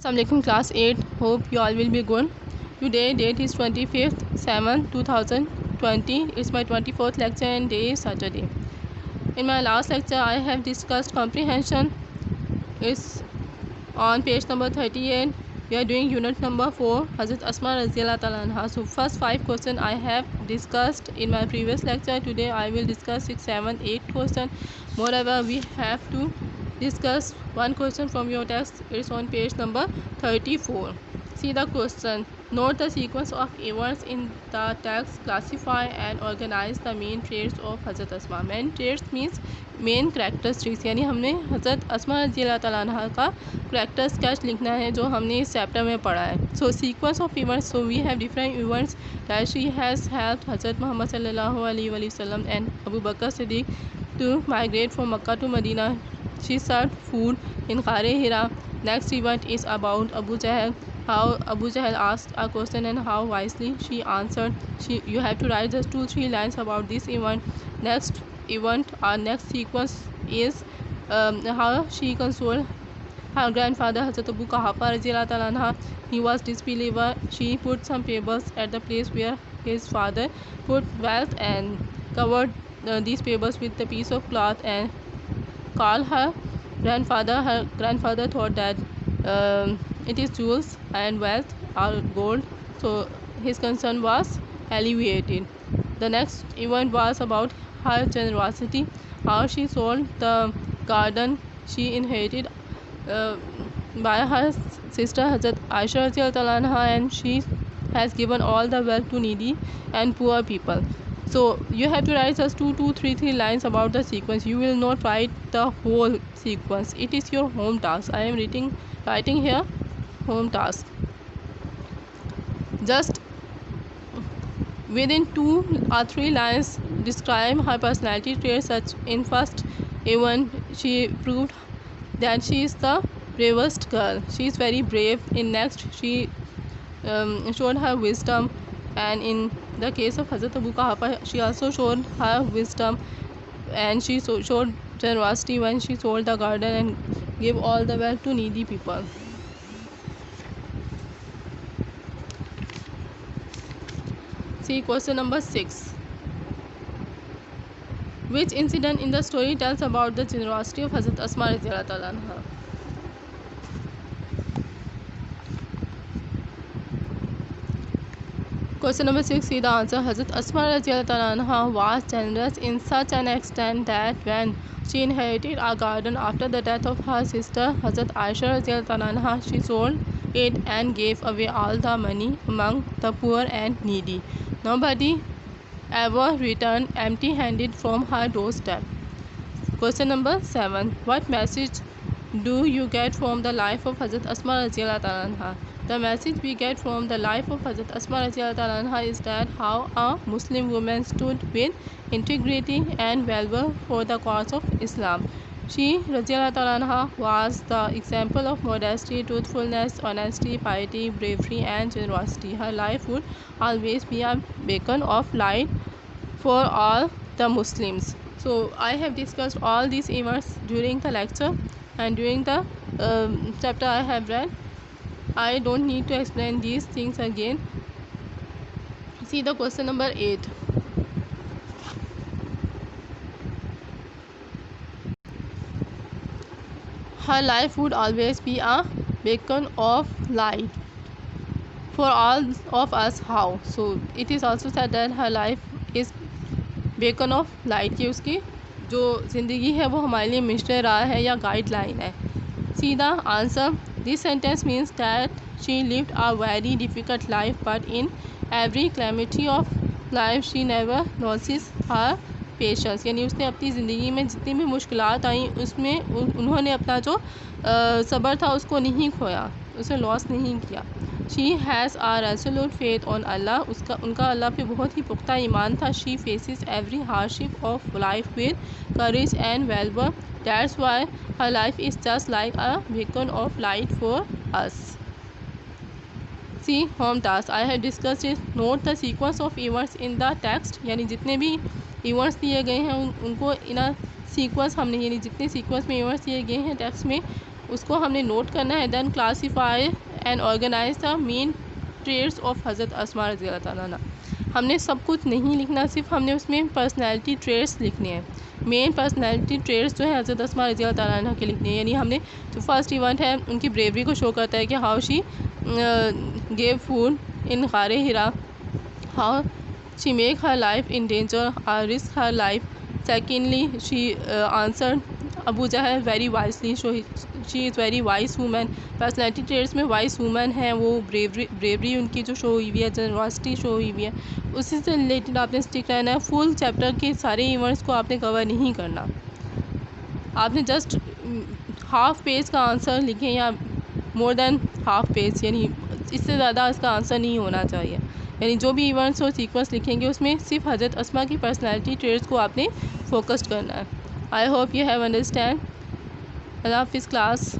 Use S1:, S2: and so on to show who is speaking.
S1: Assalamualaikum class 8. Hope you all will be good. Today date is 25th 7 2020. It's my 24th lecture and day is Saturday. In my last lecture I have discussed comprehension. It's on page number 38. We are doing unit number 4, Hazrat Asma Raziyallahu Ta'ala Anha. So first 5 questions I have discussed in my previous lecture. Today I will discuss 6, 7, 8 questions. Moreover, we have to discuss one question from your text. It's on page number 34. See the question. Note the sequence of events in the text. Classify and organize the main traits of Hazrat Asma. Main traits means main characteristics, यानी हमने हज़रत अस्मा रज़ियल्लाहु तआला अन्हा का character sketch लिखना है जो हमने इस चैप्टर में पढ़ा है. So sequence of events. So we have different events that she has helped Hazrat Muhammad सल्लल्लाहु अलैहि वसल्लम and Abu Bakr Siddiq to migrate from Makkah to Madinah. She served food in ग़ार Hira. Next event is about Abu Jahl. How Abu Jahl asked a question and how wisely she answered. You have to write just 2-3 lines about this event. Next event or next sequence is how she consoled her grandfather Hazrat Abu Quhafa Radhiyallahu Ta'ala Anha. He was disbeliever. She put some pebbles at the place where his father put wealth and covered these pebbles with a piece of cloth and called her grandfather. Her grandfather thought that it is jewels and wealth or gold, so his concern was alleviated. The next event was about her generosity, how she sold the garden she inherited by her sister Hazrat Aisha Radhiyallahu Ta'ala Anha, and she has given all the wealth to needy and poor people. So you have to write just 2-3 lines about the sequence. You will not write the whole sequence. It is your home task. I am writing here home task. Just within 2 or 3 lines describe her personality traits. Such in first event she proved that she is the bravest girl. She is very brave. In next she showed her wisdom, and in the case of Hazrat Abu Quhafa she also showed her wisdom, and she showed generosity when she sold the garden and gave all the wealth to needy people. See question number 6. Which incident in the story tells about the generosity of Hazrat Asma Radhiyallahu Ta'ala Anha? Question number 6. See the answer. Hazrat Asma Radhiyallahu Ta'ala Anha was generous in such an extent that when she inherited a garden after the death of her sister Hazrat Aisha Radhiyallahu Ta'ala Anha, she sold it and gave away all the money among the poor and needy. Nobody ever returned empty-handed from her doorstep. Question number 7. What message do you get from the life of Hazrat Asma Radhiyallahu Ta'ala Anha? The message we get from the life of Hazrat Asma Radhiyallahu Ta'ala Anha is that how a Muslim woman stood with integrity and valor for the cause of Islam. She Radhiyallahu Ta'ala Anha was the example of modesty, truthfulness, honesty, piety, bravery and generosity. Her life would always be a beacon of light for all the Muslims. So I have discussed all these events during the lecture and during the chapter I have read. I don't need to explain these things again. See the question number 8. Her life would always be a beacon of light for all of us. How? So it is also said that her life is beacon of light, कि उसकी जो ज़िंदगी है वो हमारे लिए missionary राह है या गाइडलाइन है. See the answer. This sentence means that she lived a very difficult life, but in every calamity of life she never loses her patience. यानी उसने अपनी ज़िंदगी में जितनी भी मुश्किलात आई उसमें उन्होंने अपना जो सब्र था उसको नहीं खोया, उसे लॉस नहीं किया. She has a resolute faith on Allah. उनका अल्लाह पे बहुत ही पुख्ता ईमान था. She faces every hardship of life with courage and valour. That's why her life is just like a beacon of light for us. See home task. I have discussed it. Note the sequence of events in the text. यानी जितने भी events दिए गए हैं उनको इन a sequence हमने, यानी जितने सीक्वेंस में इवेंट्स दिए गए हैं टेक्स्ट में उसको हमने नोट करना है। Then classify and organize the main traits of Hazrat Asma रज़ियल्लाहु ताला अन्हा। हमने सब कुछ नहीं लिखना, सिर्फ हमने उसमें पर्सनैलिटी ट्रेट्स लिखने हैं। मेन पर्सनैलिटी ट्रेट्स जो है हज़रत अस्मा रज़ियल्लाहु ताला अन्हा के लिखने हैं। यानी हमने जो फर्स्ट इवेंट है उनकी ब्रेवरी को शो करता है कि how she gave food in गारे Hira, how she make her life in danger और risk her life. Secondly she answer Abu Jahl very wisely, she is very wise women. Personality traits में wise women हैं, वो bravery उनकी जो show हुई हुई है, जनरॉसिटी शो हुई हुई है, उसी से रिलेटेड आपने स्टिक रहना है। फुल चैप्टर के सारे इवेंट्स को आपने कवर नहीं करना, आपने जस्ट हाफ पेज का आंसर लिखें या मोर देन हाफ पेज, यानी इससे ज़्यादा इसका आंसर नहीं होना चाहिए। यानी जो भी इवेंट्स और सीक्वेंस लिखेंगे उसमें सिर्फ हज़रत अस्मा की पर्सनैलिटी ट्रेट्स को आपने फोकस्ड करना है। I hope you have understand. अल्लाह हाफिज़ क्लास।